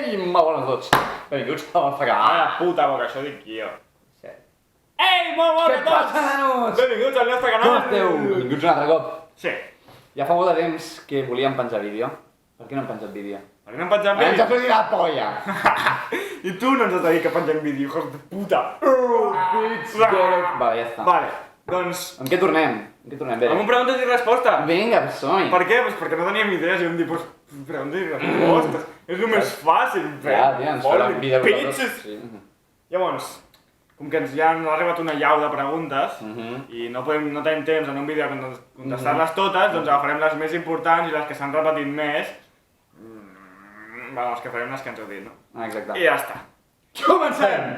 Ei, molt bona a tots. Benvinguts al nostre Ah, canal. la puta boca, això dic jo. Sí. Ei, molt bona Què a tots! passa, nanos? Benvinguts al nostre canal! Com esteu? Benvinguts un altre cop. Sí. Ja fa molt de temps que volíem penjar vídeo. Per què no hem penjat vídeo? Per què no hem penjat Ens ha vídeo? sortit la polla. I tu no ens has de dir que pengem vídeo, hijos de puta! Vale, ja està. Vale, doncs... Amb què tornem? Amb què tornem, bé? Amb un preguntes i respostes. Vinga, som-hi. Per què? Pues perquè no teníem idees i vam dir, pues, preguntes i respostes. És el més fàcil, Ja, tia, ens farà un vídeo per tots. Pitxes! Sí. Llavors, com que ens ja ens ha arribat una llau de preguntes Mhm. i no tenim temps en un vídeo a contestar-les totes, doncs agafarem les més importants i les que s'han repetit més. Vamos, que farem les que ens heu dit, no? Ah, exacte. I ja està. Comencem!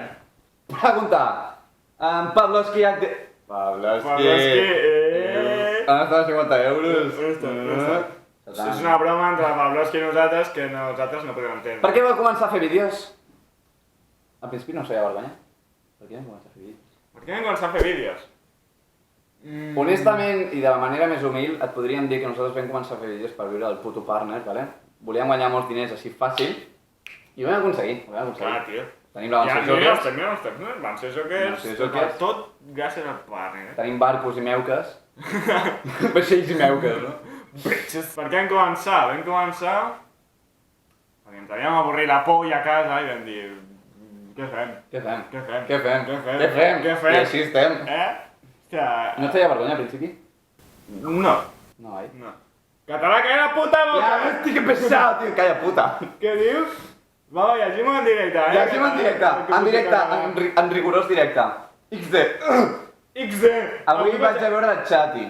Pregunta. En Pavlovski... Pavlovski... Han estat 50 euros. És una broma entre Pavlovski i nosaltres que nosaltres no podem entendre. Per què va començar a fer vídeos? Al principi no us feia vergonya. Per què vam començar a fer vídeos? Per què vam començar a fer vídeos? Honestament, i de la manera més humil, et podríem dir que nosaltres vam començar a fer vídeos per viure del puto partner, vale? Volíem guanyar molts diners així fàcil, i ho vam aconseguir, ho vam aconseguir. Clar, tio. Tenim la Ja, Mansió mira els Jokers, temps, mira els temps, no? Van ser jokers, Van ser jokers. tot gràcies al partner, eh? tenim barcos i meuques, vaixells i meuques, no? Bitches. Per què vam començar? Vam començar... perquè ens havíem avorrit la polla a casa i vam dir... Què fem? Què fem? Què fem? Què fem? Què fem? Què fem? Què fem? I així estem. Hòstia... No et feia vergonya al principi? No. No, oi? No. Català, calla la puta boca! Ja, hosti, que pesado, tio, calla puta. Què dius? Va, llegim en directe, eh? Llegim en directe, en rigorós directe. XD. XD! Avui vaig a veure el Chati.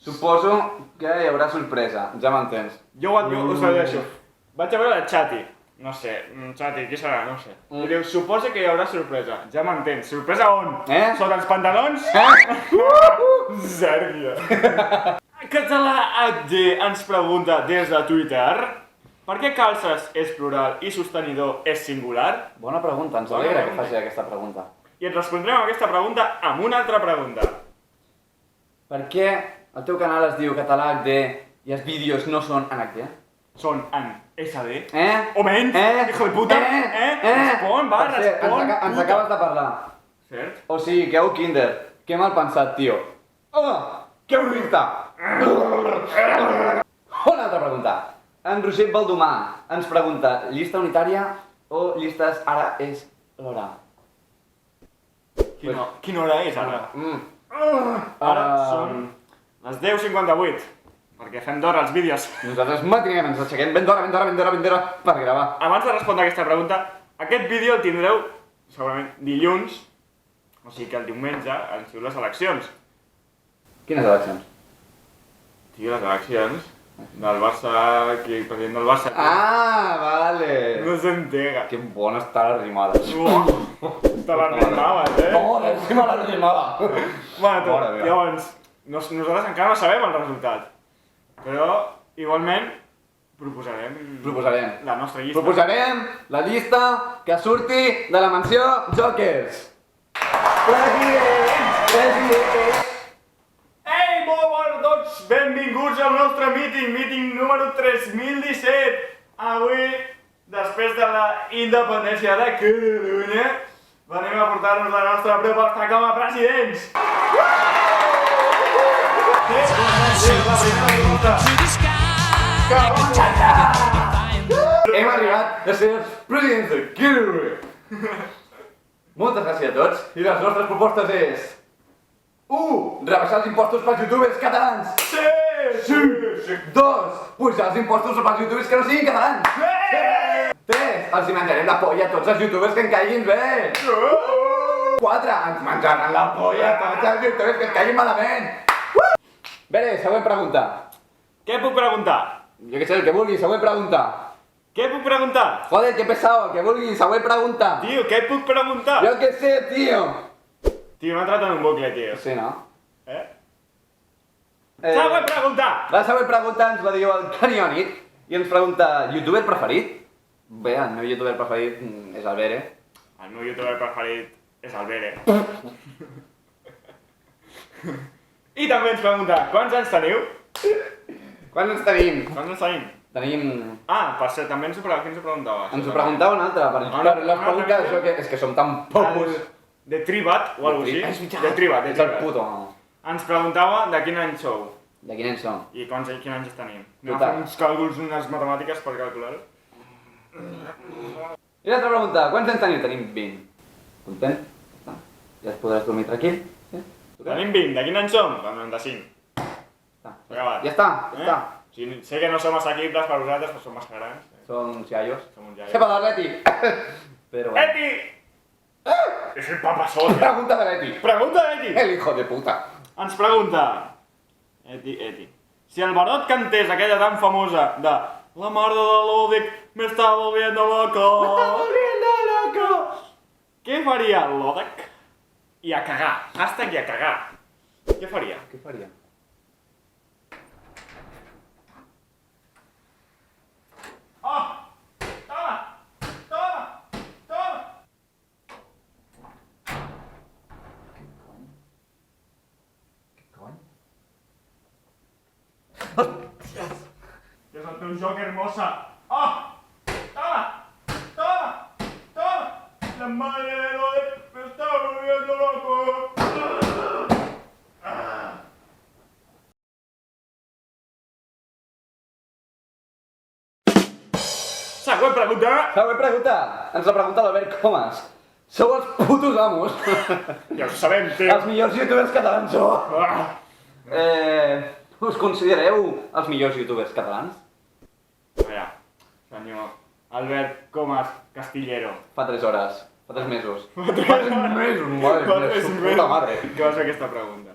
Suposo que hi haurà sorpresa, ja m'entens. Jo us ho deixo. Vaig a veure la Chati. No sé, Chati, qui serà? No sé. I diu, suposa que hi haurà sorpresa. Ja m'entens. Sorpresa on? Sota els pantalons? Sèrbia. Català HD ens pregunta des de Twitter per què calces és plural i sostenidor és singular? Bona pregunta, ens Bona alegra que pregunta. faci aquesta pregunta. I et respondrem a aquesta pregunta amb una altra pregunta. Per què el teu canal es diu Català HD i els vídeos no són en HD? Són en SD? Eh? O menys? Hijo de puta? Respon, va, Per cert, respon, ens puta. acabes de parlar. Cert? O sigui, que Kinder, que mal pensat, tio. Que horrista! Una altra pregunta. En Roger Baldomà ens pregunta, llista unitària o llistes ara és l'hora? Quina hora és ara? Ara són les 10:58, perquè fem d'hora els vídeos. Nosaltres matinem, ens aixequem ben d'hora per gravar. Abans de respondre a aquesta pregunta, aquest vídeo el tindreu segurament dilluns, o sigui que el diumenge han sigut les eleccions. Quines eleccions? Tio, les eleccions del Barça, aquí, el president del Barça. Ah, vale. No s'entega. Que bona està la rimada. Te la rimaves, eh? Bona, encima la rimada. Bueno, Mare meva. llavors, nosaltres encara no sabem el resultat, però igualment proposarem la nostra llista. Proposarem la llista que surti de la mansió Jokers. President! Ei, molt bona a tots! Benvinguts al nostre míting número 3017. Avui, després de la independència de Catalunya, venim a portar-nos la nostra proposta com a presidents. Hem arribat a ser els presidents de Catalunya. Moltes gràcies a tots i les nostres propostes és 1. Rebaixar els impostos pels youtubers catalans. Sí! 2. Pujar els impostos pels youtubers que no siguin catalans. 3. Els hi menjarem la polla a tots els youtubers que en caiguin bé. 4. Ens menjaran la polla a tots els youtubers que en caiguin malament. Bé, següent pregunta. Què puc preguntar? Jo què sé, el que vulgui, següent pregunta. Què puc preguntar? Joder, que pesado, el que vulgui, següent pregunta. Tio, què puc preguntar? Jo què sé, tio. Tio, m'ha entrat en un bucle, tio. Sí, no? Següent pregunta! La següent pregunta ens la diu el Canionic i ens pregunta, youtuber preferit? Bé, el meu youtuber preferit és el Bere. El meu youtuber preferit és el Bere. I també ens pregunta, quants anys teniu? Quants ens tenim? Quants anys tenim? Tenim... Ah, per cert, també qui ens ho preguntava? Ens ho preguntava un altre, per les preguntes això que és que som tan popus. De Tribat o alguna cosa És així. veritat. De Tribat, Ets el puto amo. Ens preguntava de quin any sou De quin any som? i quins anys tenim. Anem a Total. fer uns càlculs, unes matemàtiques per calcular-ho. I l'altra pregunta, quants anys teniu? Tenim 20. Content? Ja et podràs dormir tranquil? Sí? Tenim 20, de quin any som? Del 95. Està. S'ha acabat. Ja està, ja està. Sí, sé que no som assequibles per vosaltres, però som massa grans. Som xiaios. Som un jaio. Sepa de l'Eti. Però bueno. Eti! És el papa sol. Pregunta de l'Eti. Pregunta d'Eti! El hijo de puta. Ens pregunta... Eti. Si el Barot cantés aquella tan famosa de la mare de l'Òdic m'està volviendo loco. Què faria l'Òdic? I a cagar. Hashtag i a cagar. Què faria? Què faria? Oh! Toma! Què cony? Que és el teu joc, hermosa! Oh! Toma! La madre de l'Òdic m'està volviendo loco! Següent pregunta! Següent pregunta. Ens la pregunta l'Albert Comas. Sou els putos amos. Ja ho sabem, tio! Els millors youtubers catalans sou. Us considereu els millors youtubers catalans? Vaja, senyor Albert Comas Castillero. Fa 3 hores. Fa 3 mesos. Fa Fa 3 mesos, madre mía, su puta madre. Què va ser aquesta pregunta?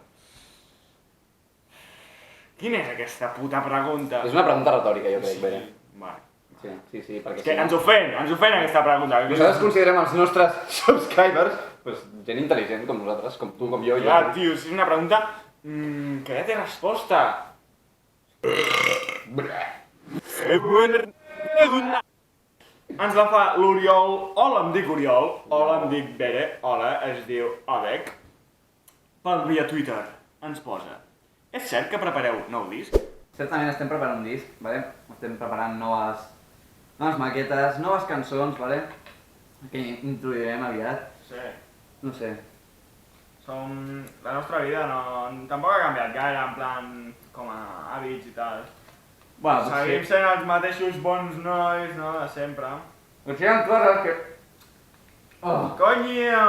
Quina és aquesta puta pregunta? És una pregunta retòrica, jo crec, Bere. Vale. Sí, perquè Que ens ofèn aquesta pregunta. Nosaltres considerem els nostres subscribers pues, gent intel·ligent com nosaltres, com tu, com jo. Clar, tio, és una pregunta que ja té resposta. Ens la fa l'Oriol. Hola, em dic Oriol. Hola, em dic Bere. Hola, es diu Òdec. Pel via Twitter ens posa: és cert que prepareu nou disc? Certament estem preparant un disc, vale? Estem preparant noves maquetes, noves cançons, vale? Que introduirem aviat. Sí. No sé. La nostra vida tampoc ha canviat gaire, en plan, com a hàbits i tal. Bueno, Seguim sent els mateixos bons nois, no?, de sempre. Potser hi ha coses que... Oh. Coño!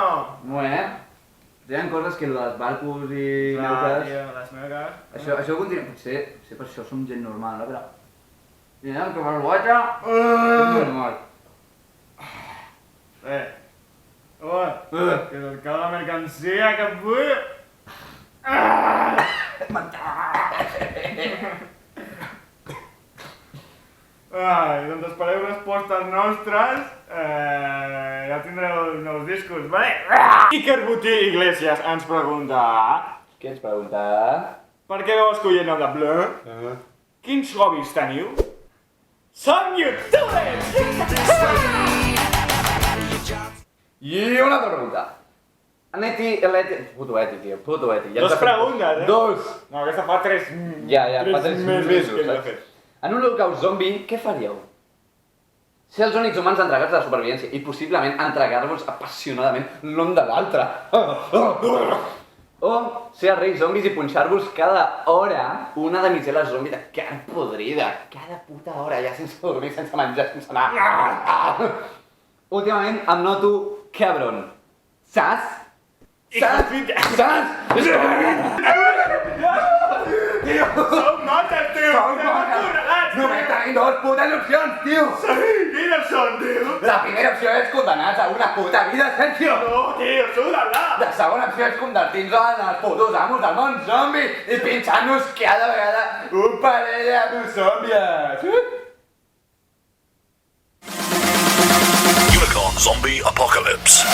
Hi ha coses que les barcos i Clar, meuques... tio, les meques... Això continua... Potser per això som gent normal, no? Però... Mira, que per guatxa... És normal. Que se'l cau la mercancia que vull... Doncs espereu respostes nostres, ja tindreu nous discos, vale? Iker Butí Iglesias ens pregunta... Què ens pregunta? Per què vau escollir el nom de Blur? Quins hobbies teniu? Som youtubers! I una altra pregunta. Puto Eti, tio, puto Eti. Dos preguntes, eh? Dos! No, aquesta fa 3 Ja, fa 3 mesos, que l'he saps? fet. En un holocaust zombi, què faríeu? Ser els únics humans entregats a la supervivència i possiblement entregar-vos apassionadament l'un de l'altre. O ser els reis zombis i punxar-vos cada hora una damisela zombi de carn podrida. Cada puta hora, ja sense dormir, sense menjar, sense anar. Últimament em noto cabron. Saps? Saps? Tio! Som notes, tio! Som notes! Només tenim dues putes opcions, tio! Quines són, tio? La primera opció és condenar-nos a una puta vida, Sergio! No, tio, suda-la! La segona opció és convertir-nos en els putos amos del món zombi i pinxar-nos cada vegada un parell de zombies! Unicorn Zombie Apocalypse.